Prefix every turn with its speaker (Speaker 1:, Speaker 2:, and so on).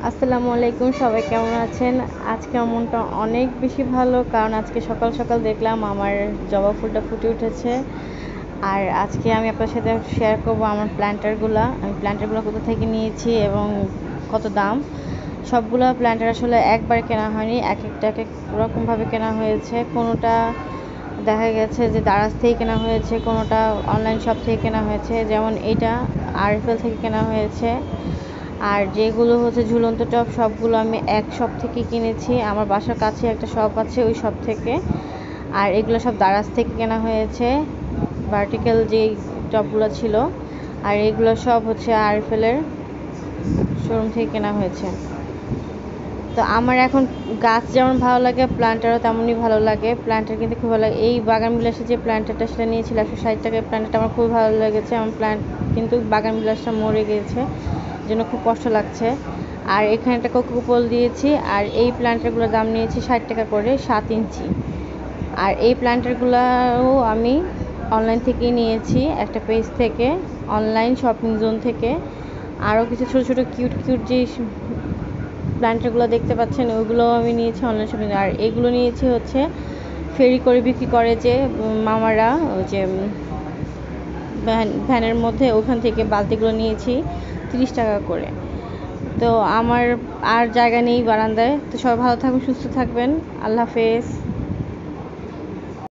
Speaker 1: আসসালামু আলাইকুম, সবাই কেমন আছেন? আজকে আমার মনটা অনেক বেশি ভালো, কারণ আজকে সকাল সকাল দেখলাম আমার জবা ফুলটা ফুটে উঠেছে। আর আজকে আমি আপনার সাথে শেয়ার করব আমার প্ল্যান্টারগুলো কোথা থেকে নিয়েছি এবং কত দাম। সবগুলো প্ল্যান্টার আসলে একবার কেনা হয়নি, এক এক রকমভাবে কেনা হয়েছে। কোনোটা দেখা গেছে যে দারাজ থেকে কেনা হয়েছে, কোনোটা অনলাইন শপ থেকে কেনা হয়েছে, যেমন এইটা আরএফএল থেকে কেনা হয়েছে। আর যেগুলো হচ্ছে ঝুলন্ত টব, সবগুলো আমি এক শপ থেকে কিনেছি। আমার বাসার কাছে একটা শপ আছে, ওই শপ থেকে। আর এগুলো সব দারাজ থেকে কেনা হয়েছে, ভার্টিক্যাল যেই টবগুলো ছিল। আর এগুলো সব হচ্ছে আরএফএলের শোরুম থেকে কেনা হয়েছে। তো আমার এখন গাছ যেমন ভালো লাগে, প্ল্যান্টারও তেমনই ভালো লাগে। প্ল্যান্টার কিন্তু খুব ভালো লাগে। এই বাগান বিলাসে যে প্ল্যান্টারটা সেটা নিয়েছিল 160 টাকায়। প্ল্যান্টারটা আমার খুব ভালো লেগেছে। আমার কিন্তু বাগান বিলাসটা মরে গিয়েছে, জন্য খুব কষ্ট লাগছে। আর এখানে একটা কোকোপল দিয়েছি। আর এই প্ল্যান্টারগুলোর দাম নিয়েছি 60 টাকা করে, 7 ইঞ্চি। আর এই প্ল্যান্টারগুলোও আমি অনলাইন থেকেই নিয়েছি, একটা পেজ থেকে, অনলাইন শপিং জোন থেকে। আরও কিছু ছোটো ছোটো কিউট যে প্ল্যান্টারগুলো দেখতে পাচ্ছেন, ওইগুলোও আমি নিয়েছি অনলাইন শপিং। আর এগুলো নিয়েছি হচ্ছে ফেরি করে বিক্রি করে যে মামারা, ওই যে ভ্যানের মধ্যে, ওখান থেকে বালতিগুলো নিয়েছি 30 টাকা করে। তো আমার আর জায়গা নেই বারান্দায়। তো সবাই ভালো থাকবেন, সুস্থ থাকবেন। আল্লাহ হাফেজ।